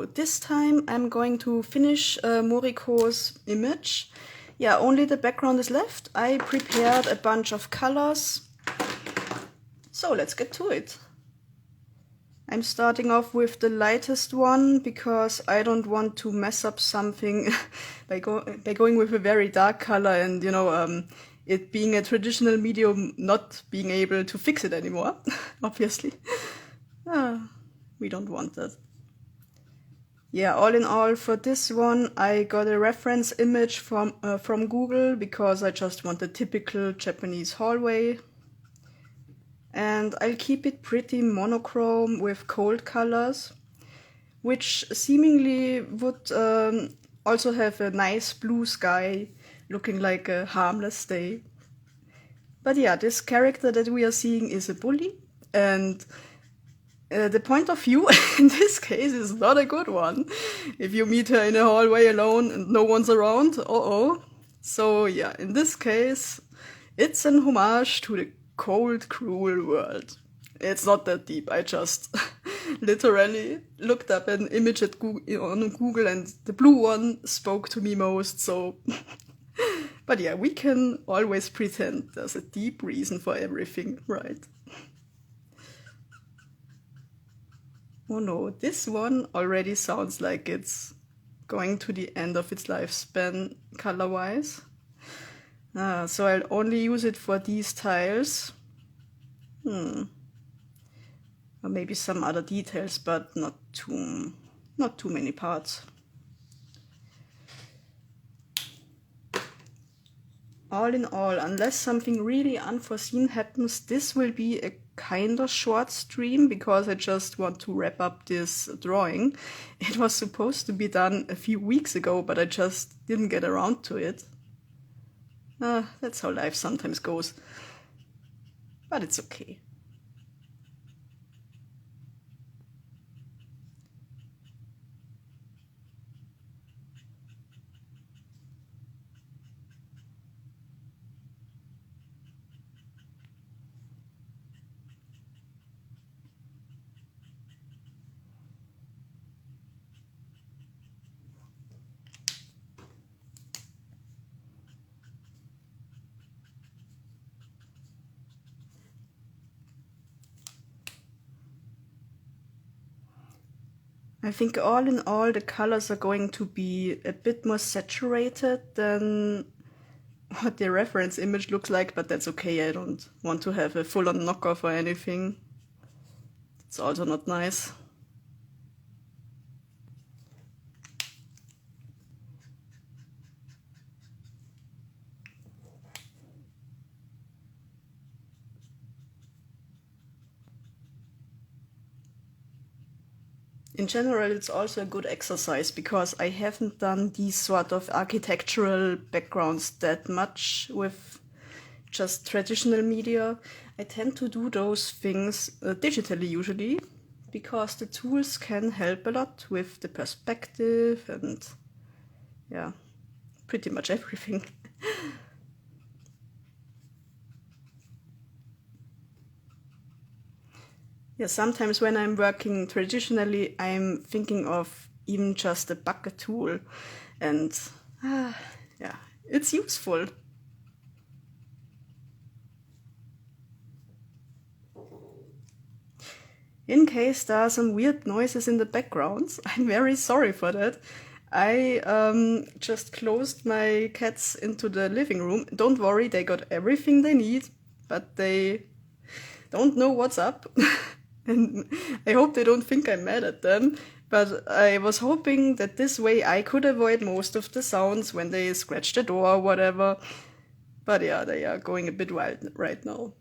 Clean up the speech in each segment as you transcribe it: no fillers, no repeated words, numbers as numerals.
So this time I'm going to finish Moriko's image. Yeah, only the background is left. I prepared a bunch of colors. So let's get to it. I'm starting off with the lightest one because I don't want to mess up something by going with a very dark color and, it being a traditional medium, not being able to fix it anymore, obviously. We don't want that. Yeah, all in all, for this one, I got a reference image from Google because I just want a typical Japanese hallway. And I'll keep it pretty monochrome with cold colors, which seemingly would also have a nice blue sky looking like a harmless day. But yeah, this character that we are seeing is a bully, and the point of view in this case is not a good one. If you meet her in a hallway alone and no one's around, So yeah, in this case, it's an homage to the cold, cruel world. It's not that deep. I just literally looked up an image on Google and the blue one spoke to me most, so... But yeah, we can always pretend there's a deep reason for everything, right? Oh no, this one already sounds like it's going to the end of its lifespan color-wise. So I'll only use it for these tiles. Or maybe some other details, but not too many parts. All in all, unless something really unforeseen happens, this will be a kind of short stream because I just want to wrap up this drawing. It was supposed to be done a few weeks ago, but I just didn't get around to it. That's how life sometimes goes. But it's okay. I think all in all the colors are going to be a bit more saturated than what the reference image looks like, but that's okay. I don't want to have a full-on knockoff or anything. It's also not nice. In general, it's also a good exercise because I haven't done these sort of architectural backgrounds that much with just traditional media. I tend to do those things digitally usually because the tools can help a lot with the perspective and yeah, pretty much everything. Yeah, sometimes when I'm working traditionally, I'm thinking of even just a bucket tool, and yeah, it's useful. In case there are some weird noises in the background, I'm very sorry for that. I just closed my cats into the living room. Don't worry, they got everything they need, but they don't know what's up. And I hope they don't think I'm mad at them, but I was hoping that this way I could avoid most of the sounds when they scratch the door or whatever. But yeah, they are going a bit wild right now.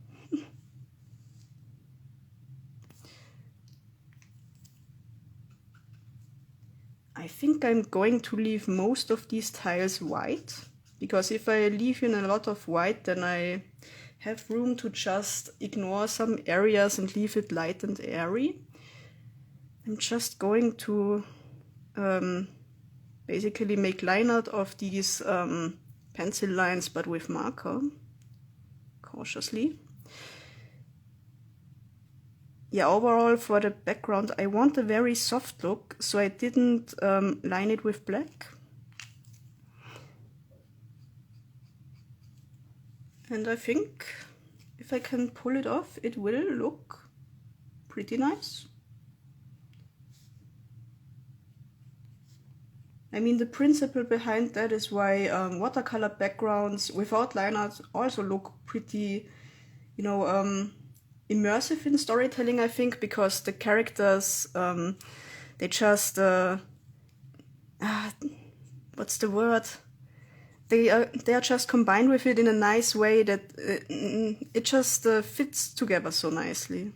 I think I'm going to leave most of these tiles white, because if I leave in a lot of white, then I have room to just ignore some areas and leave it light and airy. I'm just going to basically make line art of these pencil lines, but with marker, cautiously. yeah, overall for the background, I want a very soft look, so I didn't line it with black. And I think if I can pull it off, it will look pretty nice. I mean, the principle behind that is why watercolor backgrounds without line art also look pretty, you know, immersive in storytelling, I think, because the characters, they just, what's the word? They are just combined with it in a nice way that it just fits together so nicely.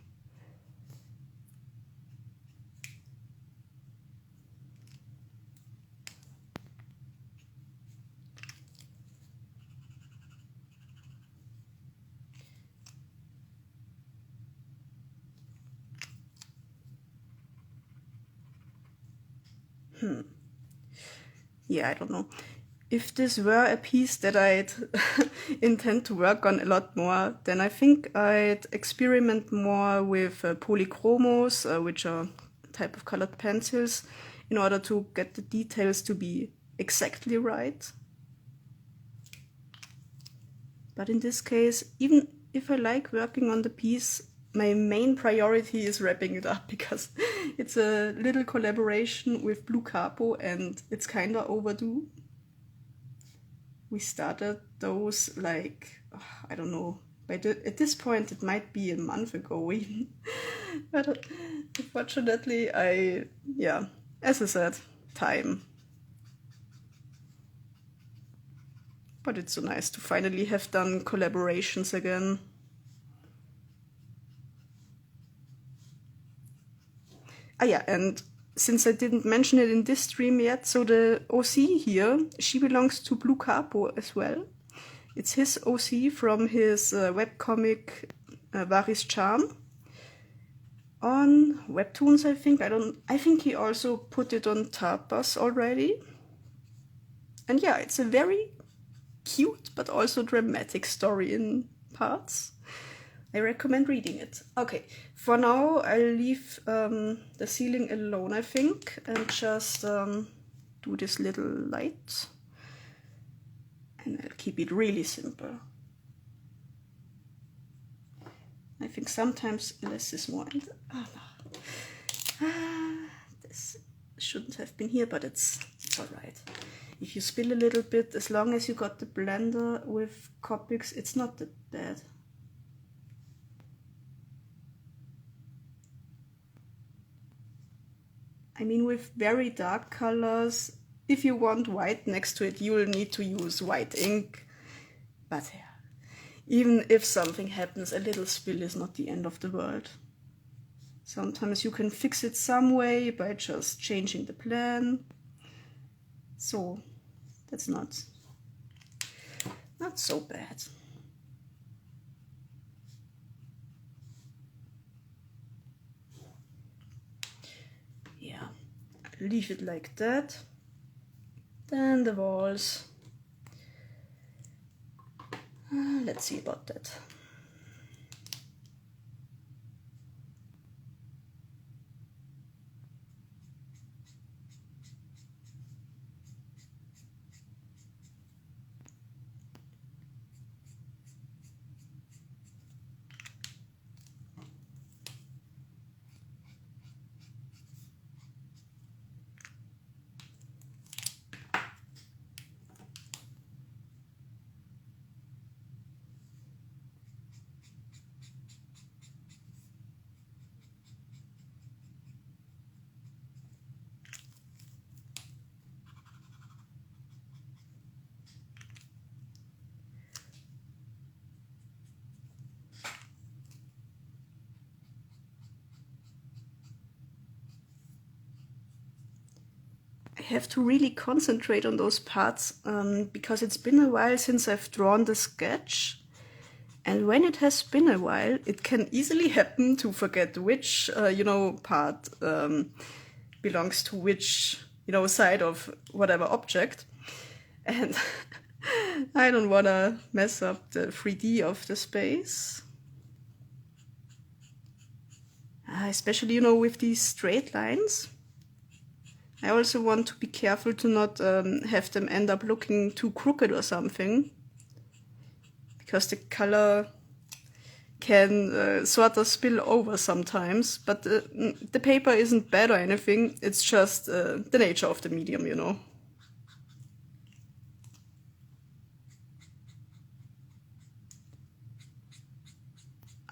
Yeah, I don't know. If this were a piece that I'd intend to work on a lot more, then I think I'd experiment more with polychromos, which are a type of colored pencils, in order to get the details to be exactly right. But in this case, even if I like working on the piece, my main priority is wrapping it up, because it's a little collaboration with Blue Capo and it's kinda overdue. We started those like, I don't know, at this point it might be a month ago even. But unfortunately yeah, as I said, time. But it's so nice to finally have done collaborations again. Ah yeah, and since I didn't mention it in this stream yet, so the OC here, she belongs to Blue Capo as well. It's his OC from his webcomic Varis Charm. On Webtoons, I think. I think he also put it on Tapas already. And yeah, it's a very cute but also dramatic story in parts. I recommend reading it. Okay, for now I'll leave the ceiling alone, I think, and just do this little light. And I'll keep it really simple. I think sometimes less is more. This shouldn't have been here, but it's alright. If you spill a little bit, as long as you got the blender with Copics, it's not that bad. I mean, with very dark colors, if you want white next to it, you will need to use white ink. But yeah, even if something happens, a little spill is not the end of the world. Sometimes you can fix it some way by just changing the plan. So that's not so bad. Yeah, leave it like that. Then the walls. Let's see about that. I have to really concentrate on those parts because it's been a while since I've drawn the sketch. And when it has been a while, it can easily happen to forget which, part belongs to which, side of whatever object. And I don't want to mess up the 3D of the space. especially, you know, with these straight lines. I also want to be careful to not have them end up looking too crooked or something, because the color can sort of spill over sometimes, but the paper isn't bad or anything, it's just the nature of the medium, you know.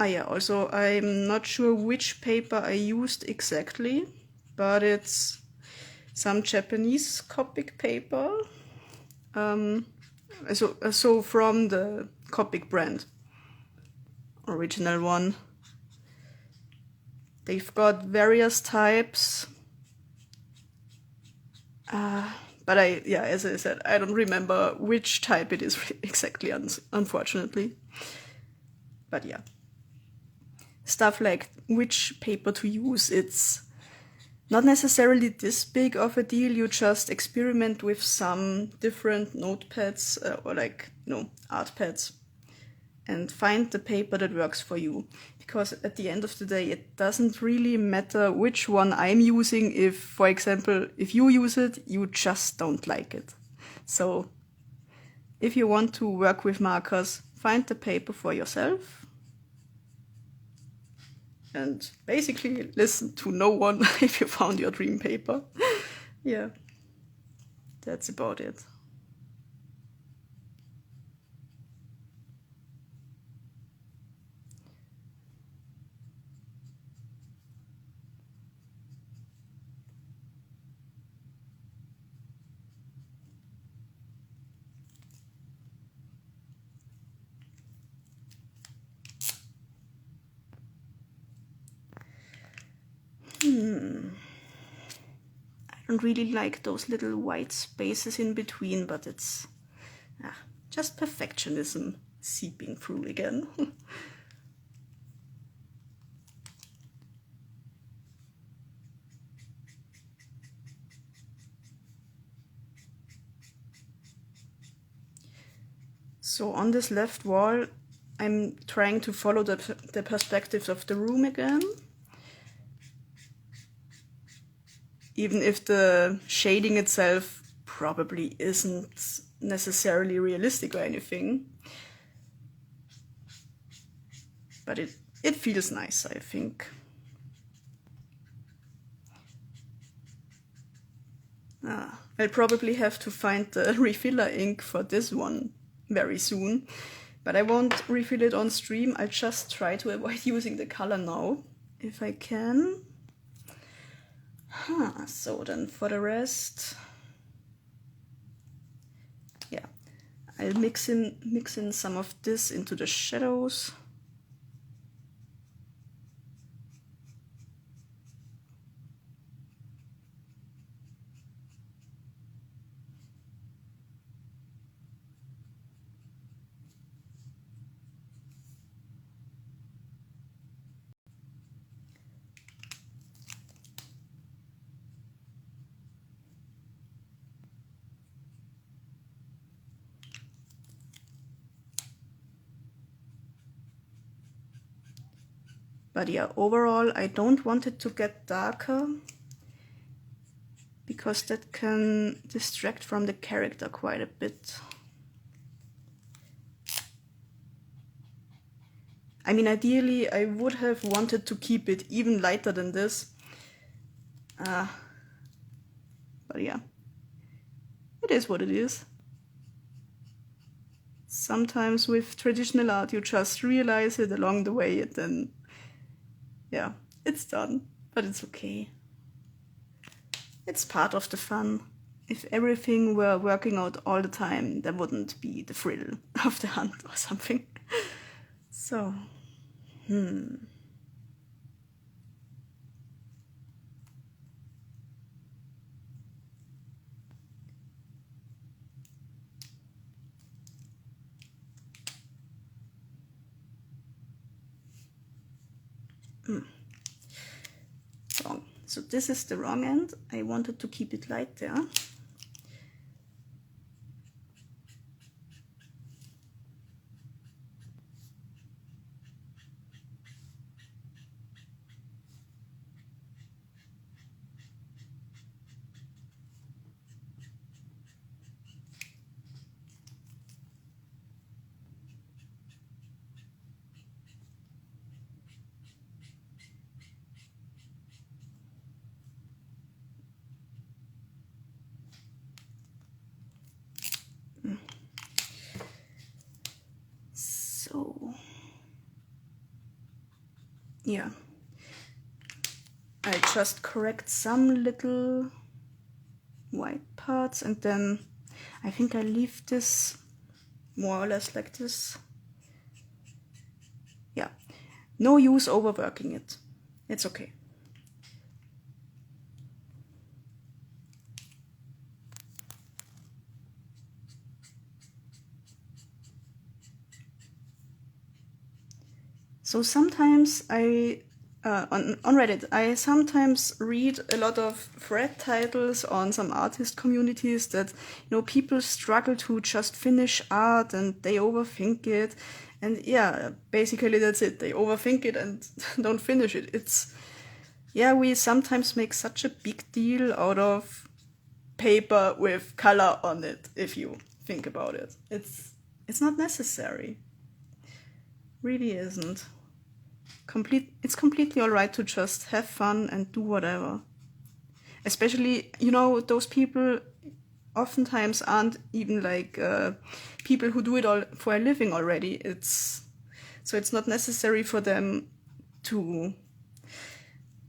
Ah yeah, also I'm not sure which paper I used exactly, but it's some Japanese Copic paper. So from the Copic brand, original one. They've got various types, but as I said, I don't remember which type it is exactly, unfortunately. But yeah, stuff like which paper to use, it's not necessarily this big of a deal. You just experiment with some different notepads or like, art pads, and find the paper that works for you. Because at the end of the day, it doesn't really matter which one I'm using if, for example, if you use it, you just don't like it. So if you want to work with markers, find the paper for yourself. And basically listen to no one if you found your dream paper. Yeah, that's about it. I don't really like those little white spaces in between, but it's just perfectionism seeping through again. So on this left wall, I'm trying to follow the perspectives of the room again. Even if the shading itself probably isn't necessarily realistic or anything. But it feels nice, I think. I'll probably have to find the refiller ink for this one very soon. But I won't refill it on stream, I'll just try to avoid using the color now, if I can. So then for the rest, yeah, I'll mix in some of this into the shadows. But yeah, overall, I don't want it to get darker, because that can distract from the character quite a bit. I mean, ideally, I would have wanted to keep it even lighter than this. But yeah, it is what it is. Sometimes with traditional art, you just realize it along the way, and then, yeah, it's done. But it's okay. It's part of the fun. If everything were working out all the time, there wouldn't be the thrill of the hunt or something. So, wrong. So this is the wrong end. I wanted to keep it light there. yeah, I just correct some little white parts, and then I think I leave this more or less like this. Yeah, no use overworking it. It's okay. So sometimes on Reddit, I sometimes read a lot of thread titles on some artist communities that, people struggle to just finish art and they overthink it. And yeah, basically that's it. They overthink it and don't finish it. We sometimes make such a big deal out of paper with color on it, if you think about it. It's not necessary. Really isn't. It's completely alright to just have fun and do whatever. Especially, those people oftentimes aren't even like people who do it all for a living already. So it's not necessary for them to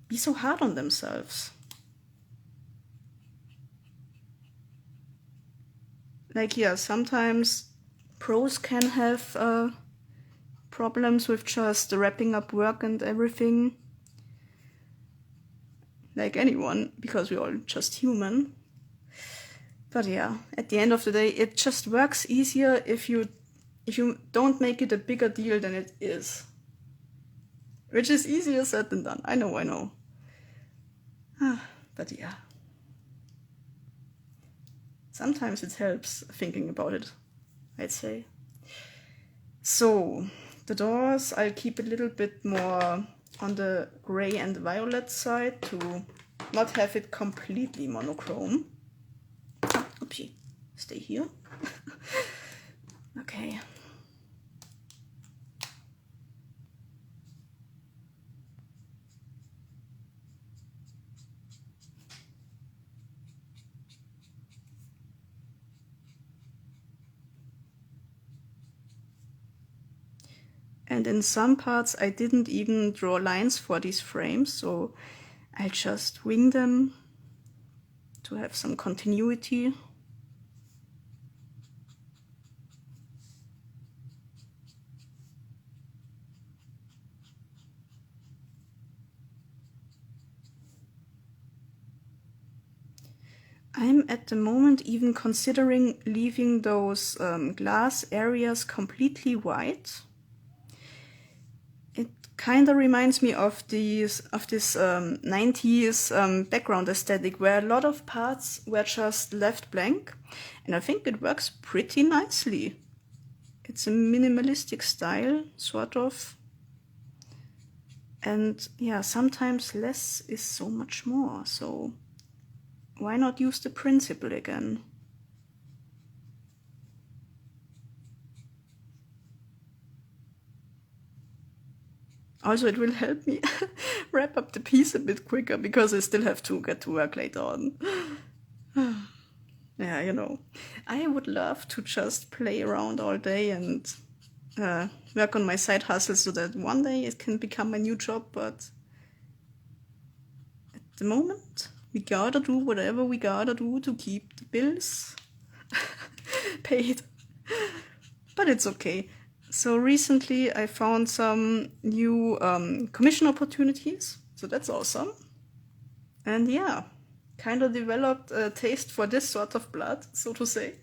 be so hard on themselves. Like, yeah, sometimes pros can have problems with just wrapping up work and everything. Like anyone, because we're all just human. But yeah, at the end of the day, it just works easier if you don't make it a bigger deal than it is. Which is easier said than done. I know. But yeah. Sometimes it helps thinking about it, I'd say. So, the doors, I'll keep a little bit more on the gray and violet side to not have it completely monochrome. Oopsie, stay here. Okay. And in some parts I didn't even draw lines for these frames, so I just wing them to have some continuity. I'm at the moment even considering leaving those glass areas completely white. It kind of reminds me of this 90s background aesthetic where a lot of parts were just left blank, and I think it works pretty nicely. It's a minimalistic style, sort of. And yeah, sometimes less is so much more, so why not use the principle again? Also, it will help me wrap up the piece a bit quicker because I still have to get to work later on. Yeah, I would love to just play around all day and work on my side hustle so that one day it can become my new job, but at the moment, we gotta do whatever we gotta do to keep the bills paid. But it's okay. So recently I found some new commission opportunities, so that's awesome. And yeah, kind of developed a taste for this sort of blood, so to say.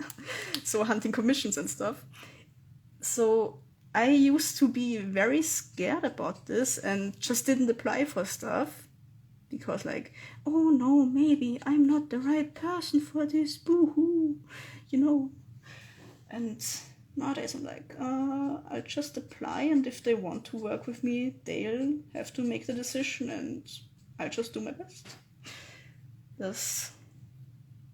So hunting commissions and stuff. So I used to be very scared about this and just didn't apply for stuff. Because oh no, maybe I'm not the right person for this, boo-hoo, And nowadays I'm like, I'll just apply, and if they want to work with me, they'll have to make the decision, and I'll just do my best. There's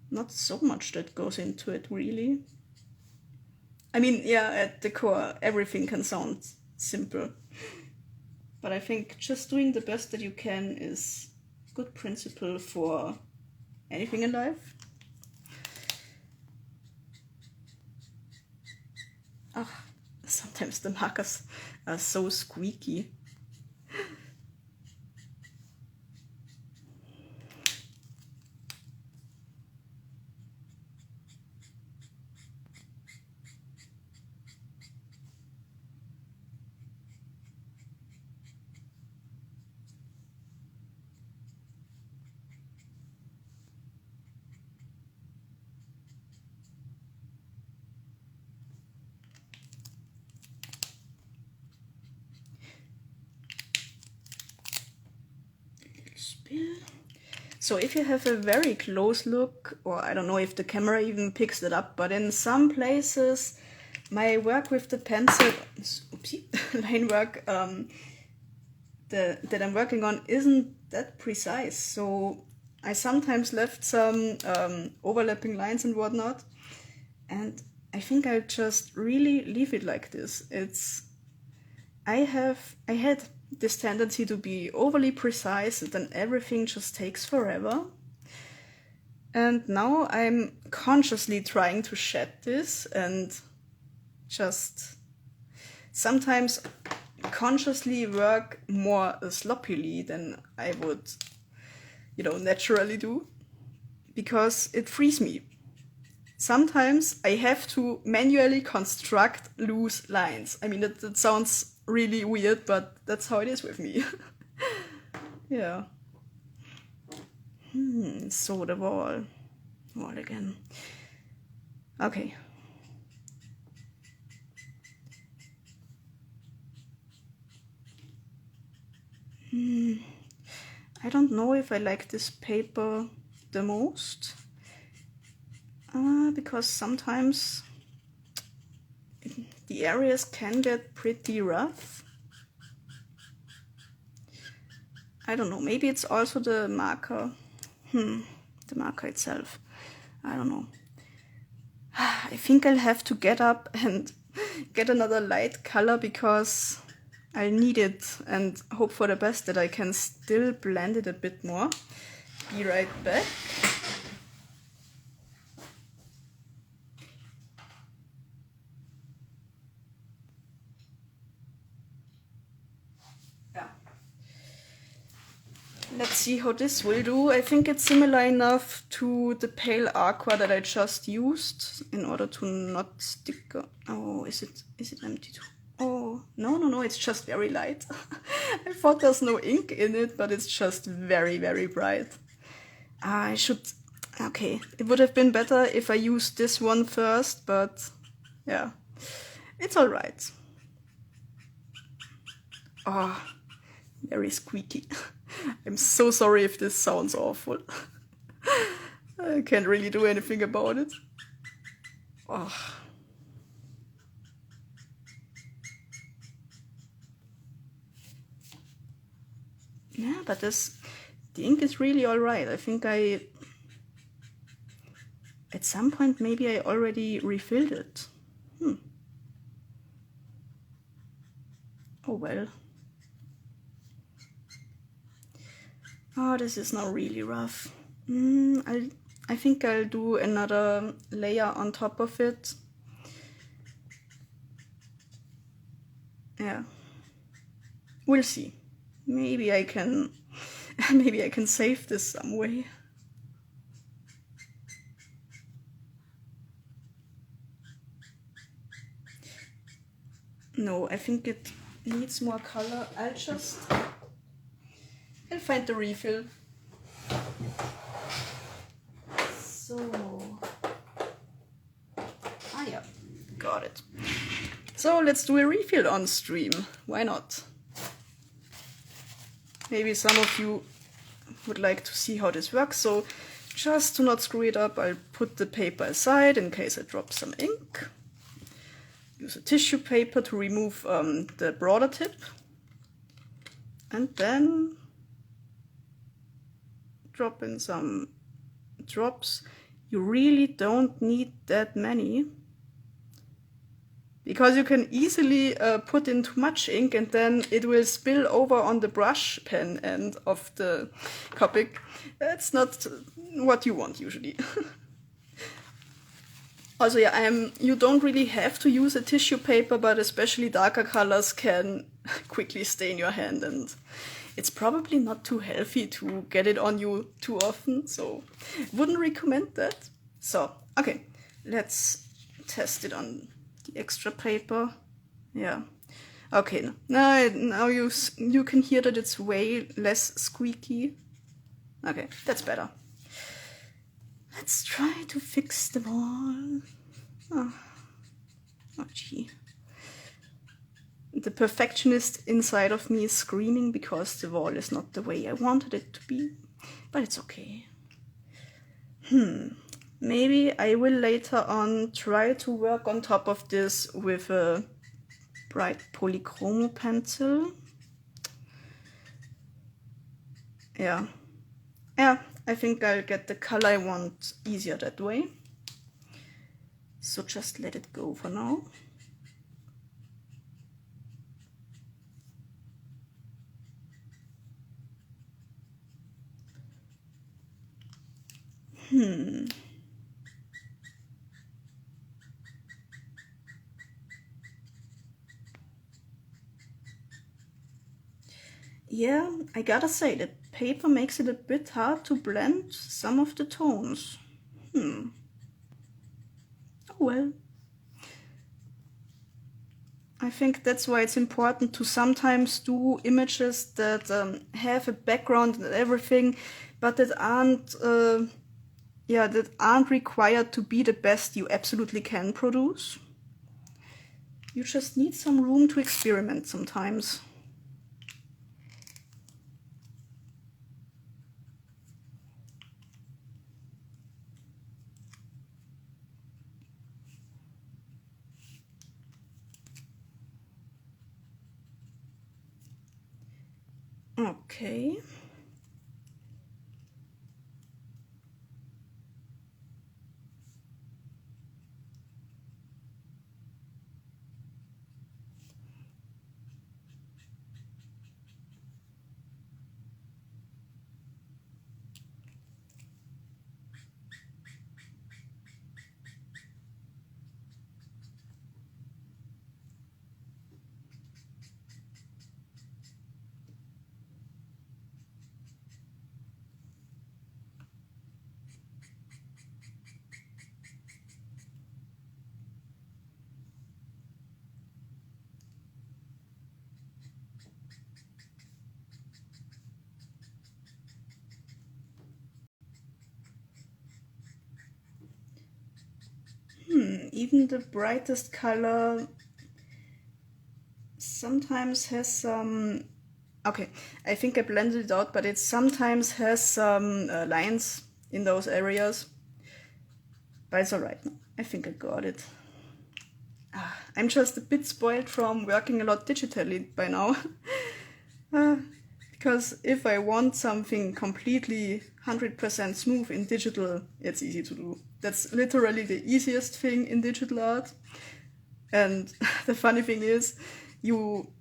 not so much that goes into it, really. I mean, yeah, at the core, everything can sound simple. But I think just doing the best that you can is a good principle for anything in life. Sometimes the markers are so squeaky. So if you have a very close look, or I don't know if the camera even picks it up, but in some places my work with the pencil, oopsie, line work that I'm working on isn't that precise. So I sometimes left some overlapping lines and whatnot, and I think I'll just really leave it like this. I had this tendency to be overly precise and then everything just takes forever. And now I'm consciously trying to shed this and just sometimes consciously work more sloppily than I would, naturally do, because it frees me. Sometimes I have to manually construct loose lines. I mean, that sounds really weird, but that's how it is with me. Yeah. So the wall again. Okay. I don't know if I like this paper the most, because sometimes the areas can get pretty rough. I don't know, maybe it's also the marker. The marker itself. I don't know. I think I'll have to get up and get another light color because I need it, and hope for the best that I can still blend it a bit more. Be right back. Let's see how this will do. I think it's similar enough to the pale aqua that I just used in order to not stick. Oh, is it empty too? Oh, no, it's just very light. I thought there's no ink in it, but it's just very, very bright. Okay, it would have been better if I used this one first, but yeah, it's all right. Oh, very squeaky. I'm so sorry if this sounds awful. I can't really do anything about it. Oh. Yeah, but the ink is really alright. I think at some point maybe I already refilled it. Oh well. Oh, this is now really rough. I think I'll do another layer on top of it. Yeah. We'll see. Maybe I can save this some way. No, I think it needs more color. I'll find the refill. So, yeah, got it. So let's do a refill on stream. Why not? Maybe some of you would like to see how this works. So just to not screw it up, I'll put the paper aside in case I drop some ink. Use a tissue paper to remove the broader tip. And then drop in some drops. You really don't need that many, because you can easily put in too much ink and then it will spill over on the brush pen end of the Copic. That's not what you want usually. Also, yeah, you don't really have to use a tissue paper, but especially darker colors can quickly stain your hand, and it's probably not too healthy to get it on you too often, so wouldn't recommend that. So, okay, let's test it on the extra paper. Yeah. Okay, now you can hear that it's way less squeaky. Okay, that's better. Let's try to fix the wall. Oh gee. The perfectionist inside of me is screaming because the wall is not the way I wanted it to be. but it's okay. Maybe I will later on try to work on top of this with a bright polychromo pencil. Yeah, I think I'll get the color I want easier that way. So just let it go for now. Yeah, I gotta say, the paper makes it a bit hard to blend some of the tones. Oh well. I think that's why it's important to sometimes do images that have a background and everything, but that aren't required to be the best you absolutely can produce. You just need some room to experiment sometimes. Okay. Even the brightest color sometimes has some... Okay, I think I blended it out, but it sometimes has some lines in those areas. But it's alright. I think I got it. I'm just a bit spoiled from working a lot digitally by now. Because if I want something completely 100% smooth in digital, it's easy to do. That's literally the easiest thing in digital art. And the funny thing is, you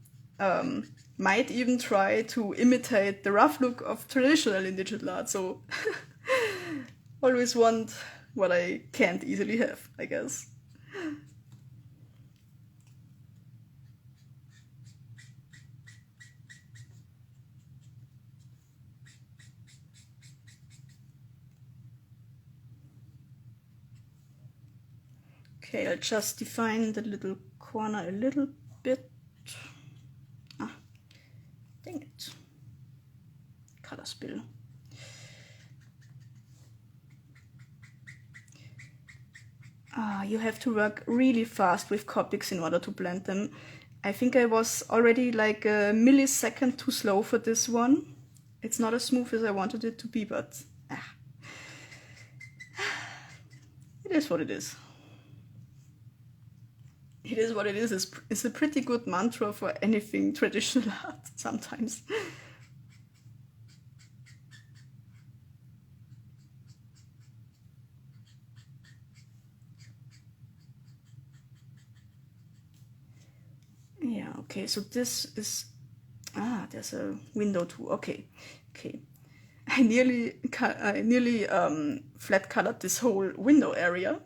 might even try to imitate the rough look of traditional in digital art. So always want what I can't easily have, I guess. Okay, I'll just define the little corner a little bit. Dang it. Color spill. You have to work really fast with Copics in order to blend them. I think I was already like a millisecond too slow for this one. It's not as smooth as I wanted it to be, but it is what it is. It is what it is. It's a pretty good mantra for anything traditional art sometimes. Yeah, okay, so this is... there's a window too. Okay. I nearly flat colored this whole window area.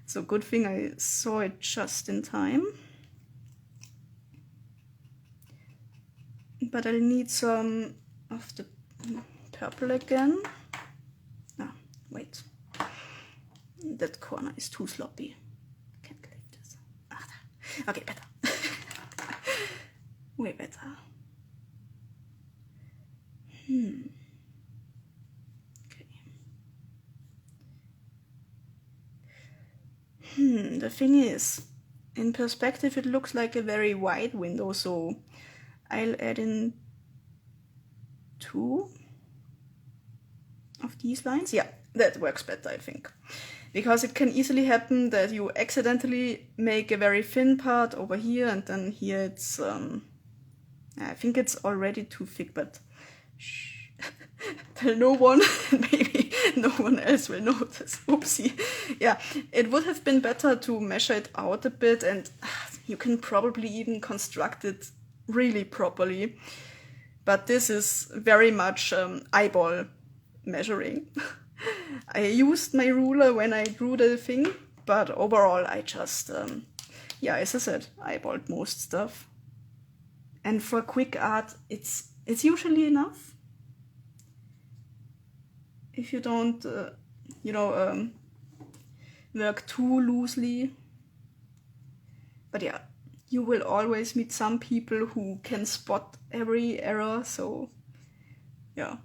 So good thing I saw it just in time. But I'll need some of the purple again. Wait. That corner is too sloppy. Can't click this. Okay, better. Way better. The thing is, in perspective it looks like a very wide window, so I'll add in 2. of these lines. Yeah, that works better, I think. Because it can easily happen that you accidentally make a very thin part over here, and then here it's, I think it's already too thick, but shh. Tell no one, maybe no one else will notice. Oopsie. Yeah, it would have been better to measure it out a bit, and you can probably even construct it really properly. But this is very much eyeball measuring. I used my ruler when I drew the thing, but overall I just, yeah, as I said, eyeballed most stuff. And for quick art, it's usually enough. If you don't, work too loosely. But yeah, you will always meet some people who can spot every error, so yeah,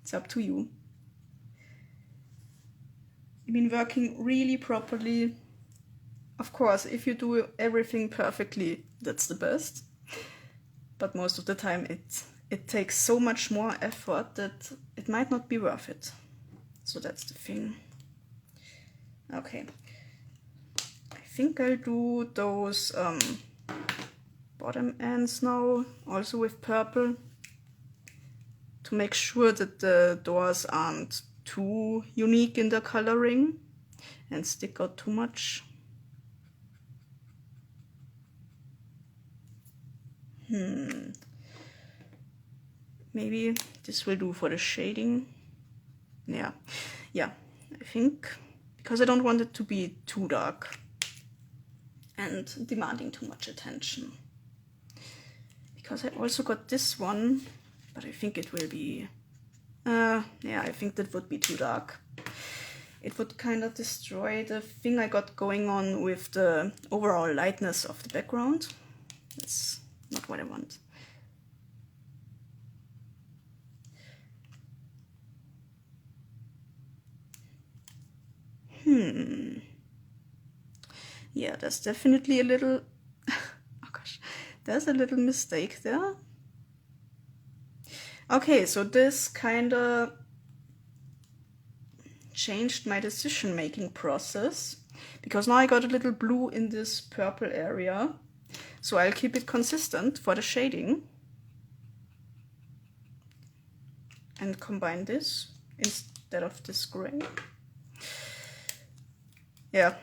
it's up to you. I mean, working really properly, of course, if you do everything perfectly, that's the best. But most of the time it takes so much more effort that it might not be worth it. So that's the thing. Okay. I think I'll do those bottom ends now, also with purple, to make sure that the doors aren't too unique in their coloring and stick out too much. Maybe this will do for the shading. Yeah, I think, because I don't want it to be too dark and demanding too much attention. Because I also got this one, but I think it will be, yeah, I think that would be too dark. It would kind of destroy the thing I got going on with the overall lightness of the background. That's not what I want. Yeah, there's definitely a little, oh gosh, there's a little mistake there. Okay, so this kind of changed my decision-making process, because now I got a little blue in this purple area, so I'll keep it consistent for the shading and combine this instead of this gray. Yeah.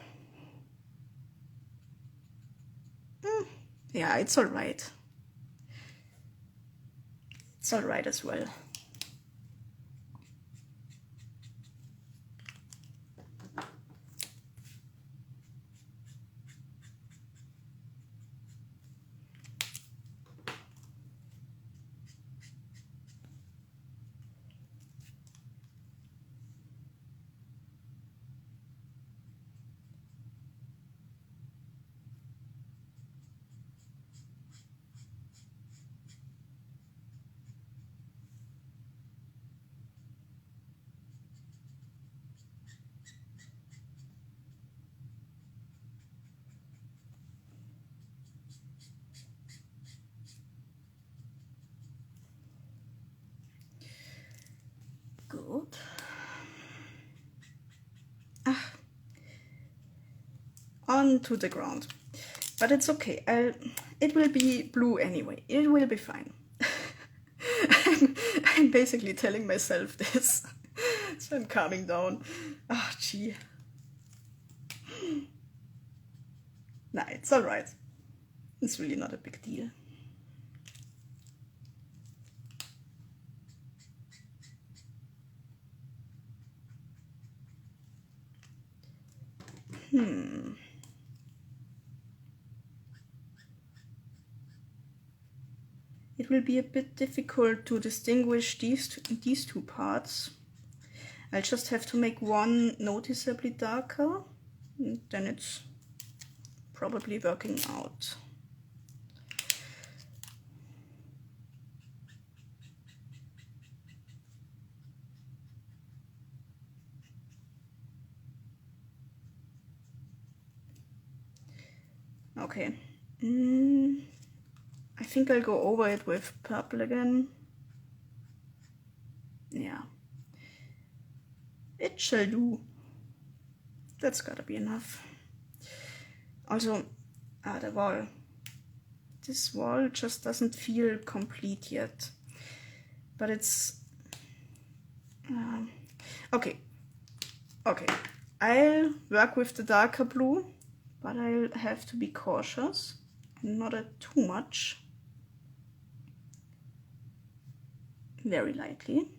Yeah, it's alright. It's alright as well. Good. On to the ground. But it's okay. It will be blue anyway. It will be fine. I'm basically telling myself this. So I'm calming down. Oh, gee. Nah, it's alright. It's really not a big deal. It will be a bit difficult to distinguish these two parts. I'll just have to make one noticeably darker, and then it's probably working out. Okay. I think I'll go over it with purple again. Yeah. shall do. That's gotta be enough. Also, the wall. This wall just doesn't feel complete yet. But it's... okay. I'll work with the darker blue, but I'll have to be cautious and not add too much. Very lightly.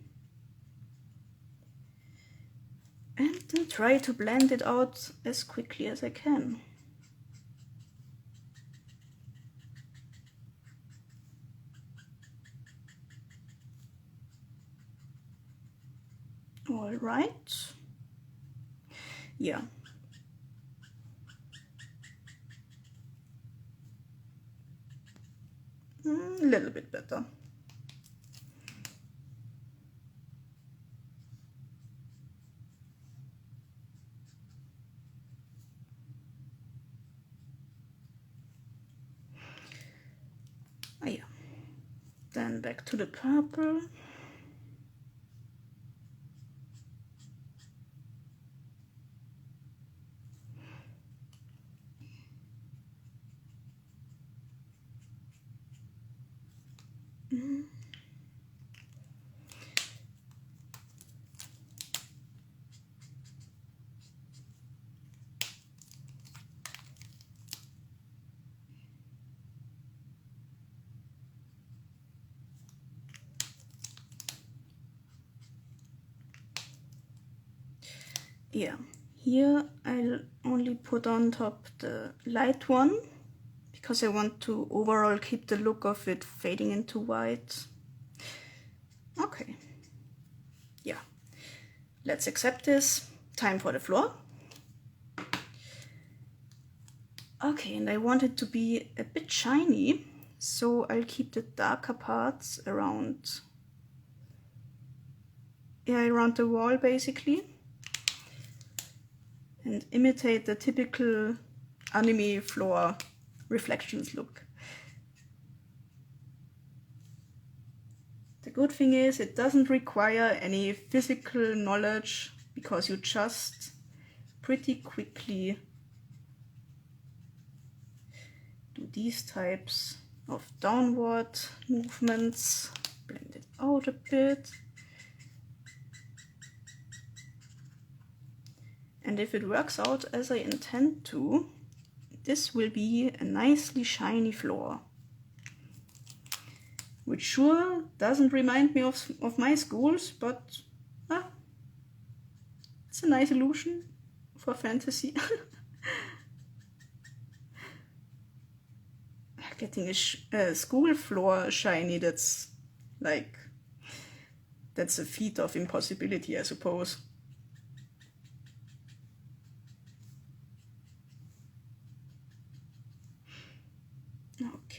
And then try to blend it out as quickly as I can. All right. Yeah. A little bit better. Yeah. Then back to the purple. Yeah, here I'll only put on top the light one because I want to overall keep the look of it fading into white. Okay, yeah, let's accept this. Time for the floor. Okay, and I want it to be a bit shiny, so I'll keep the darker parts around, around the wall basically. And imitate the typical anime floor reflections look. The good thing is it doesn't require any physical knowledge because you just pretty quickly do these types of downward movements, blend it out a bit. And if it works out as I intend to, this will be a nicely shiny floor. Which sure doesn't remind me of my schools, but it's a nice illusion for fantasy. Getting a school floor shiny, that's a feat of impossibility, I suppose.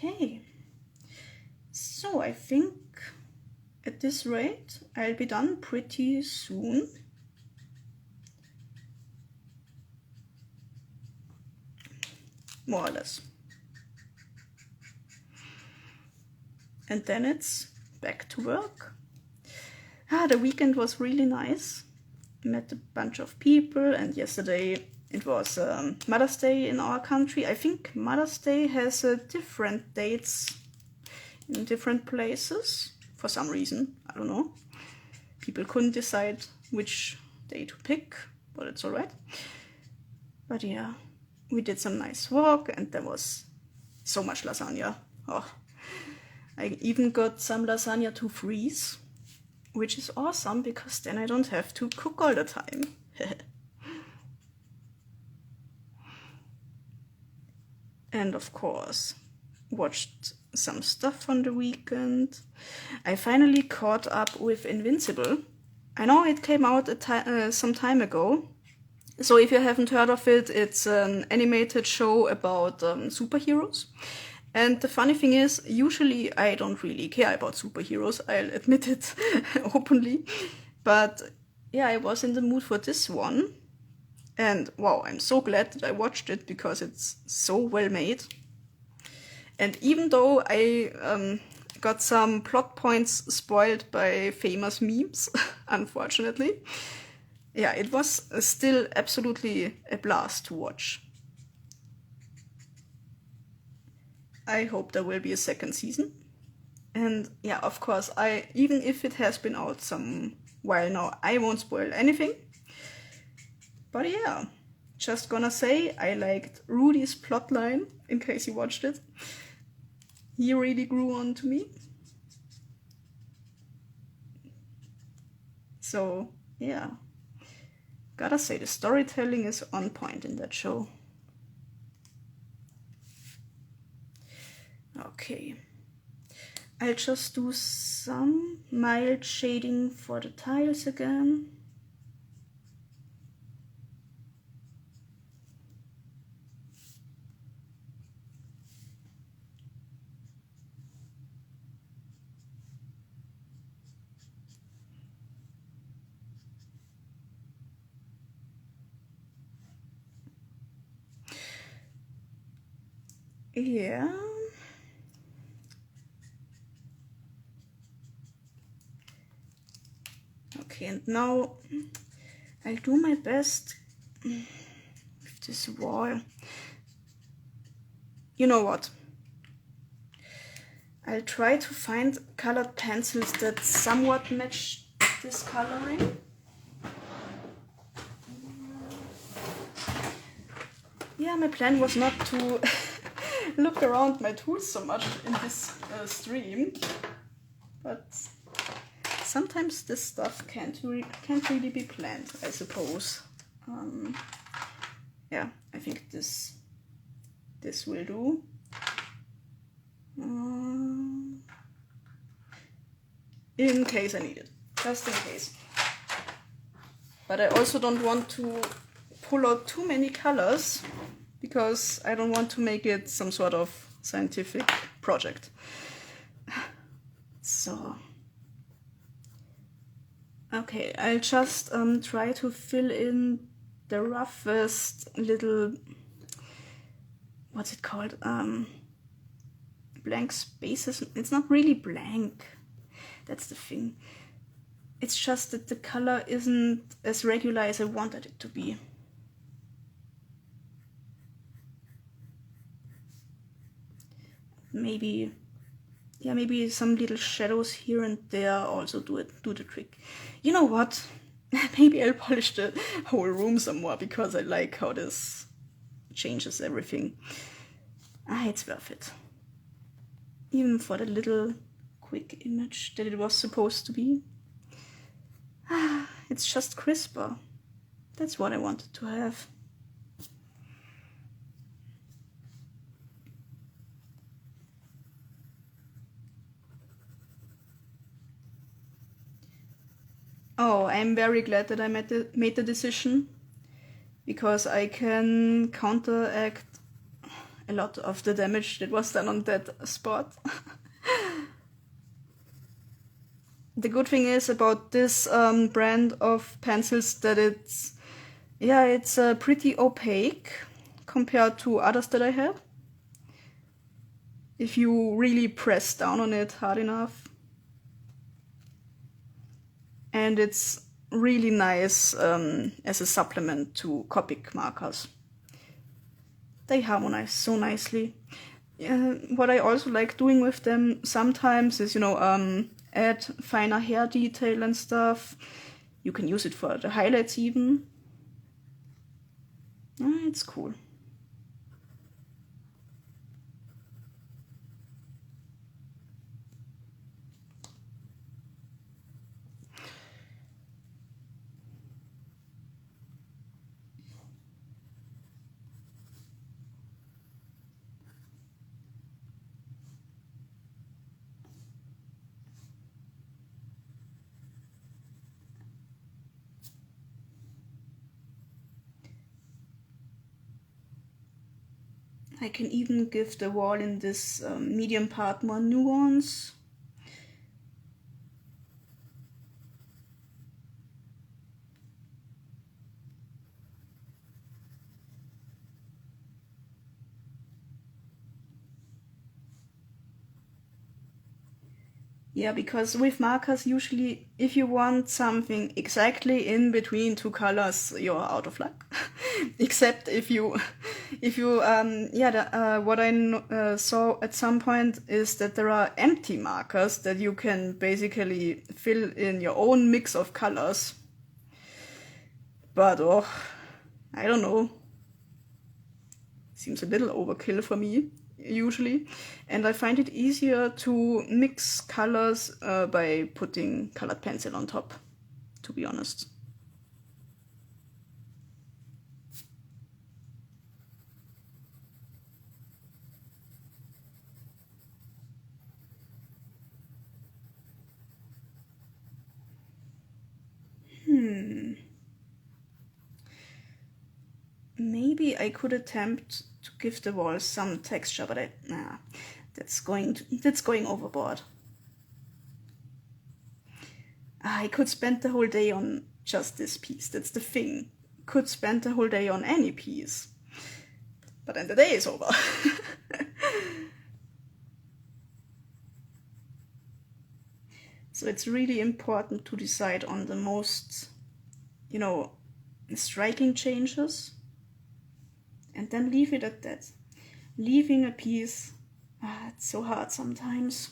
Okay, so I think at this rate I'll be done pretty soon. More or less. And then it's back to work. The weekend was really nice. I met a bunch of people, and yesterday it was Mother's Day in our country. I think Mother's Day has different dates in different places for some reason. I don't know. People couldn't decide which day to pick, but it's alright. But yeah, we did some nice walk and there was so much lasagna. Oh, I even got some lasagna to freeze, which is awesome because then I don't have to cook all the time. And of course, watched some stuff on the weekend. I finally caught up with Invincible. I know it came out some time ago. So if you haven't heard of it, it's an animated show about superheroes. And the funny thing is, usually I don't really care about superheroes, I'll admit it openly. But yeah, I was in the mood for this one. And wow, I'm so glad that I watched it because it's so well made. And even though I got some plot points spoiled by famous memes, unfortunately, yeah, it was still absolutely a blast to watch. I hope there will be a second season. And yeah, of course, even if it has been out some while now, I won't spoil anything. But yeah, just gonna say I liked Rudy's plotline, in case you watched it. He really grew on to me. So yeah, gotta say the storytelling is on point in that show. Okay, I'll just do some mild shading for the tiles again. Yeah. Okay, and now I'll do my best with this wall. You know what? I'll try to find colored pencils that somewhat match this coloring. Yeah, my plan was not to look around my tools so much in this stream, but sometimes this stuff can't really be planned, I suppose. Yeah, I think this will do. In case I need it, just in case. But I also don't want to pull out too many colors because I don't want to make it some sort of scientific project. So, okay, I'll just try to fill in the roughest little, what's it called, blank spaces. It's not really blank, that's the thing. It's just that the color isn't as regular as I wanted it to be. Maybe, yeah, maybe some little shadows here and there also do the trick. You know what? Maybe I'll polish the whole room some more because I like how this changes everything. It's worth it. Even for the little quick image that it was supposed to be. It's just crisper. That's what I wanted to have. Oh, I'm very glad that I made the decision, because I can counteract a lot of the damage that was done on that spot. The good thing is about this brand of pencils that it's pretty opaque compared to others that I have. If you really press down on it hard enough. And it's really nice as a supplement to Copic markers. They harmonize so nicely. What I also like doing with them sometimes is, add finer hair detail and stuff. You can use it for the highlights even. It's cool. I can even give the wall in this medium part more nuance. Yeah, because with markers, usually if you want something exactly in between two colors, you're out of luck. Except if you, what I saw at some point is that there are empty markers that you can basically fill in your own mix of colors. But, oh, I don't know. Seems a little overkill for me, usually. And I find it easier to mix colors by putting colored pencil on top, to be honest. Maybe I could attempt to give the walls some texture, but that's going overboard. I could spend the whole day on just this piece. That's the thing. Could spend the whole day on any piece, but then the day is over. So it's really important to decide on the most, striking changes, and then leave it at that. Leaving a piece, it's so hard sometimes.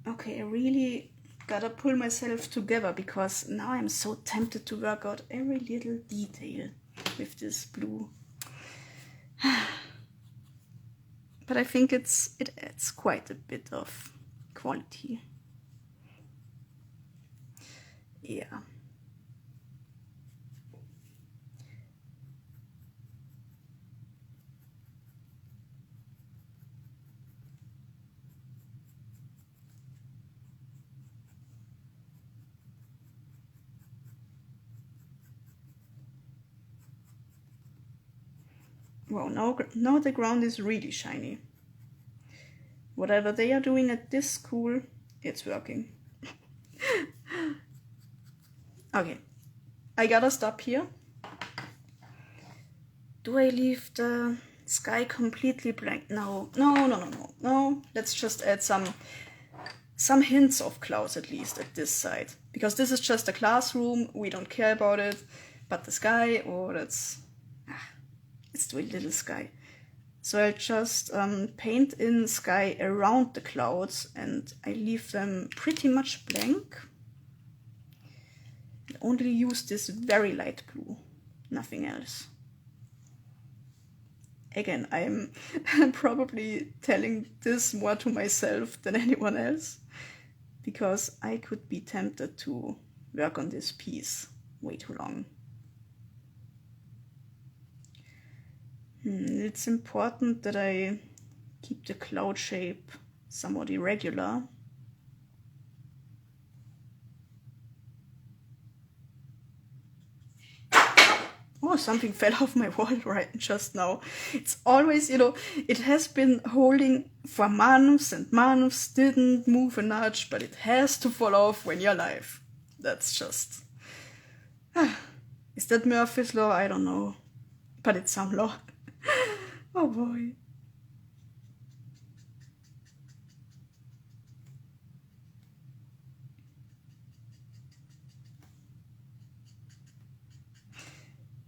Okay, I really gotta pull myself together because now I'm so tempted to work out every little detail with this blue. But I think it adds quite a bit of quality. Yeah. Wow, now the ground is really shiny. Whatever they are doing at this school, it's working. Okay, I gotta stop here. Do I leave the sky completely blank? No. Let's just add some hints of clouds at least at this side. Because this is just a classroom, we don't care about it. But the sky, let's do a little sky. So I'll just paint in sky around the clouds and I leave them pretty much blank. I only use this very light blue, nothing else. Again, I'm probably telling this more to myself than anyone else, because I could be tempted to work on this piece way too long. It's important that I keep the cloud shape somewhat irregular. Oh, something fell off my wall right just now. It's always, it has been holding for months and months, didn't move a notch, but it has to fall off when you're live. That's just... Is that Murphy's Law? I don't know. But it's some law. Oh boy.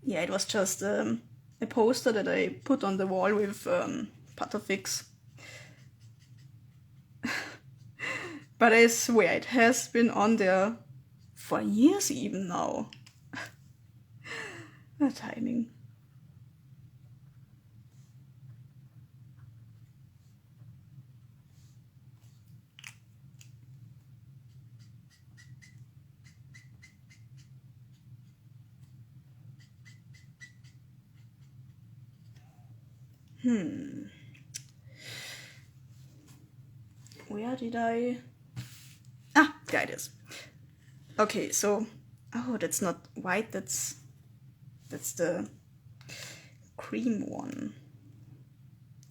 Yeah, it was just a poster that I put on the wall with Patafix. But I swear it has been on there for years even now. The timing. Where did I... Ah, there it is. Okay, so... Oh, that's not white, that's the cream one.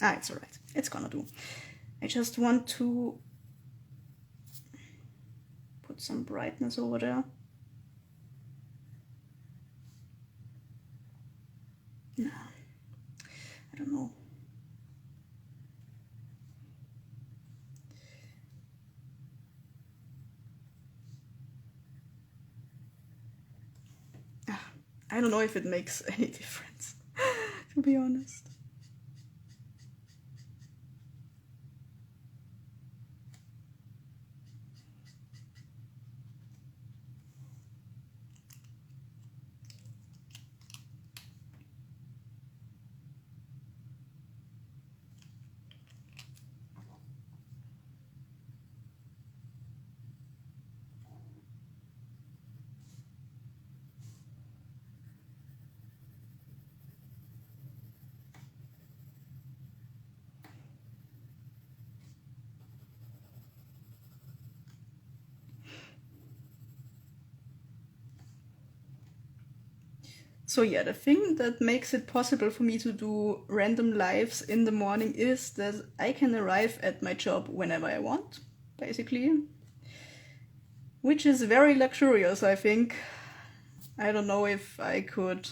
Ah, it's alright. It's gonna do. I just want to put some brightness over there. No, I don't know. I don't know if it makes any difference, to be honest. So yeah, the thing that makes it possible for me to do random lives in the morning is that I can arrive at my job whenever I want, basically. Which is very luxurious, I think. I don't know if I could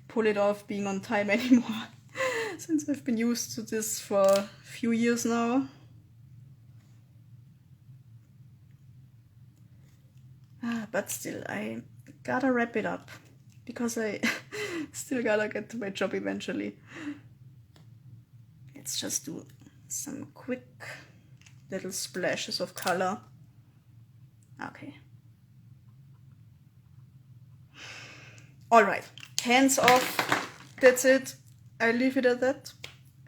pull it off being on time anymore, since I've been used to this for a few years now. But still, I gotta wrap it up, because I still gotta get to my job eventually. Let's just do some quick little splashes of color. Okay. Alright, hands off. That's it. I leave it at that.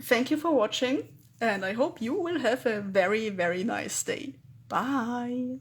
Thank you for watching, and I hope you will have a very, very nice day. Bye!